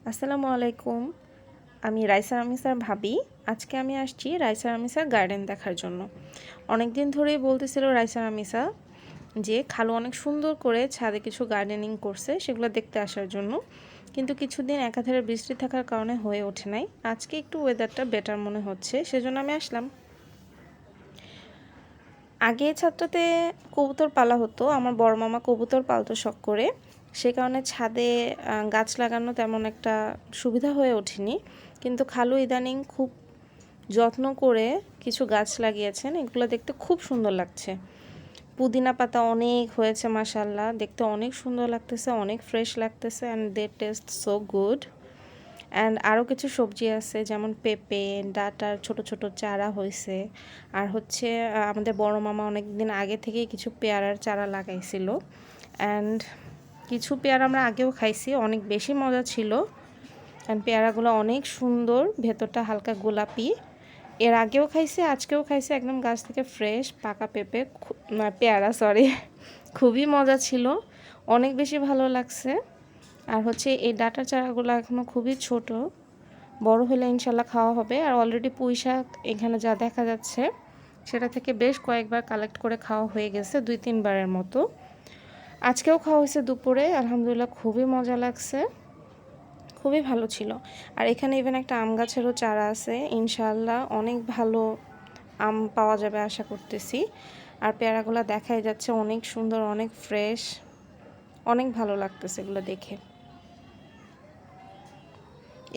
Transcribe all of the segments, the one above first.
আসসালামু আলাইকুম। আমি রাইসা রামিসার ভাবি। আজকে আমি আসছি রাইসা রামিসার গার্ডেন দেখার জন্য। অনেক দিন ধরেই বলতেছিল রাইসা রামিসা যে খালু অনেক সুন্দর করে ছাদে কিছু গার্ডেনিং করছে, সেগুলো দেখতে আসার জন্য। কিন্তু কিছুদিন একাধারে বৃষ্টি থাকার কারণে হয়ে ওঠে নাই। আজকে একটু ওয়েদারটা বেটার মনে হচ্ছে, সেজন্য আমি আসলাম। আগে ছাদটাতে কবুতর পালা হতো, আমার বড় মামা কবুতর পালতো শখ করে। সে কারণে ছাদে গাছ লাগানো তেমন একটা সুবিধা হয়ে ওঠেনি। কিন্তু খালু ইদানিং খুব যত্ন করে কিছু গাছ লাগিয়েছেন, এগুলো দেখতে খুব সুন্দর লাগছে। পুদিনা পাতা অনেক হয়েছে মাশাআল্লাহ, দেখতে অনেক সুন্দর লাগতেছে, অনেক ফ্রেশ লাগতেছে and they taste so good. And আরও কিছু সবজি আছে, যেমন পেঁপে, ডাঁটার ছোট ছোট চারা হয়েছে। আর হচ্ছে আমাদের বড় মামা অনেক দিন আগে থেকেই কিছু পেয়ারার চারা লাগাইছিল। অ্যান্ড কিছু পেয়ারা আমরা আগেও খাইছি, অনেক বেশি মজা ছিল। অ্যান্ড পেয়ারাগুলো অনেক সুন্দর, ভেতরটা হালকা গোলাপি। এর আগেও খাইছি, আজকেও খাইছি, একদম গাছ থেকে ফ্রেশ পাকা পেঁপে, পেয়ারা সরি। খুবই মজা ছিল, অনেক বেশি ভালো লাগছে। আর হচ্ছে এই ডাঁটার চারাগুলো এখনও খুবই ছোট, বড় হলে ইনশাল্লাহ খাওয়া হবে। আর অলরেডি পুঁই শাক এখানে যা দেখা যাচ্ছে সেটা থেকে বেশ কয়েকবার কালেক্ট করে খাওয়া হয়ে গেছে, 2-3 বারের মতো। আজকেও খাওয়া হয়েছে দুপুরে, আলহামদুলিল্লাহ খুবই মজা লাগছে, খুবই ভালো ছিল। আর এখানে ইভেন একটা আম গাছেরও চারা আছে, ইনশাআল্লাহ অনেক ভালো আম পাওয়া যাবে আশা করতেছি। আর পেয়ারাগুলো দেখাই যাচ্ছে অনেক সুন্দর, অনেক ফ্রেশ, অনেক ভালো লাগতেছে এগুলো দেখে।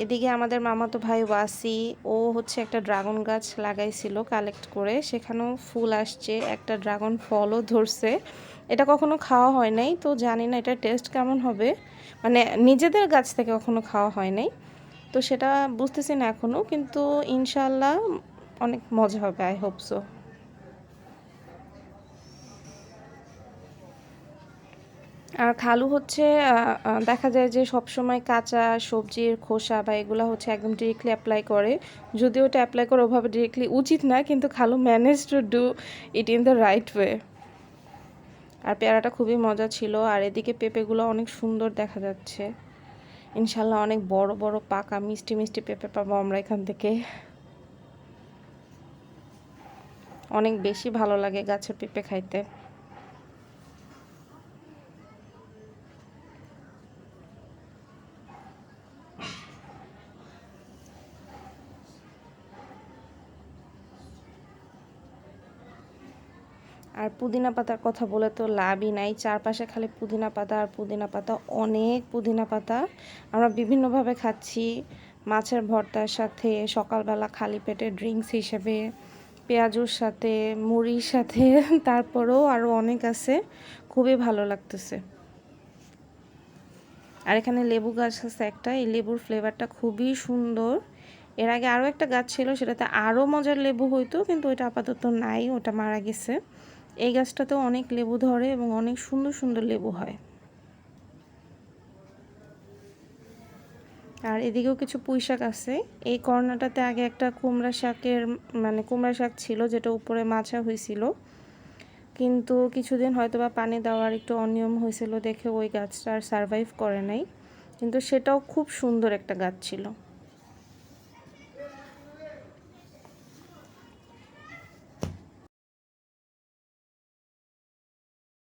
এদিকে আমাদের মামাতো ভাই ওয়াসি, ও হচ্ছে একটা ড্রাগন গাছ লাগাইছিল কালেক্ট করে, সেখানেও ফুল আসছে, একটা ড্রাগন ফলও ধরছে। এটা কখনো খাওয়া হয় নাই, তো জানি না এটা টেস্ট কেমন হবে। মানে নিজেদের গাছ থেকে কখনো খাওয়া হয় নাই, তো সেটা বুঝতেছি না এখনও, কিন্তু ইনশাল্লাহ অনেক মজা হবে, আই হোপ সো। আর খালু হচ্ছে দেখা যায় যে সবসময় কাঁচা সবজির খোসা বা এগুলো হচ্ছে একদম ডিরেক্টলি অ্যাপ্লাই করে। যদিও ওটা অ্যাপ্লাই করে ওভাবে ডিরেক্টলি উচিত না, কিন্তু খালু manage to do it in the right way. আর পেয়ারাটা খুবই মজা ছিল। আর এদিকে পেঁপেগুলো অনেক সুন্দর দেখা যাচ্ছে, ইনশাল্লাহ অনেক বড় বড় পাকা মিষ্টি মিষ্টি পেঁপে পাবো আমরা এখান থেকে। অনেক বেশি ভালো লাগে গাছের পেঁপে খাইতে। আর পুদিনা পাতার কথা বলে তো লাভই নাই, চারপাশে খালি পুদিনা পাতা আর পুদিনা পাতা, অনেক পুদিনা পাতা। আমরা বিভিন্নভাবে খাচ্ছি, মাছের ভর্তার সাথে, সকালবেলা খালি পেটে ড্রিঙ্কস হিসেবে, পেঁয়াজুর সাথে, মুড়ির সাথে। তারপরেও আরও অনেক আছে, খুবই ভালো লাগতেছে। আর এখানে লেবু গাছ আছে একটা, এই লেবুর ফ্লেভারটা খুবই সুন্দর। এর আগে আরও একটা গাছ ছিল, সেটাতে আরও মজার লেবু হইতো, কিন্তু ওইটা আপাতত নাই, ওটা মারা গেছে। এই গাছটাতেও অনেক লেবু ধরে এবং অনেক সুন্দর সুন্দর লেবু হয়। আর এদিকেও কিছু পুঁই শাক আছে। এই কর্নারটাতে আগে একটা কুমড়া শাকের কুমড়া শাক ছিল, যেটা উপরে মাচা হয়েছিল, কিন্তু কিছুদিন হয়তো বা পানি দেওয়ার একটু অনিয়ম হয়েছিল দেখে ওই গাছটা আর সারভাইভ করে নাই, কিন্তু সেটাও খুব সুন্দর একটা গাছ ছিল।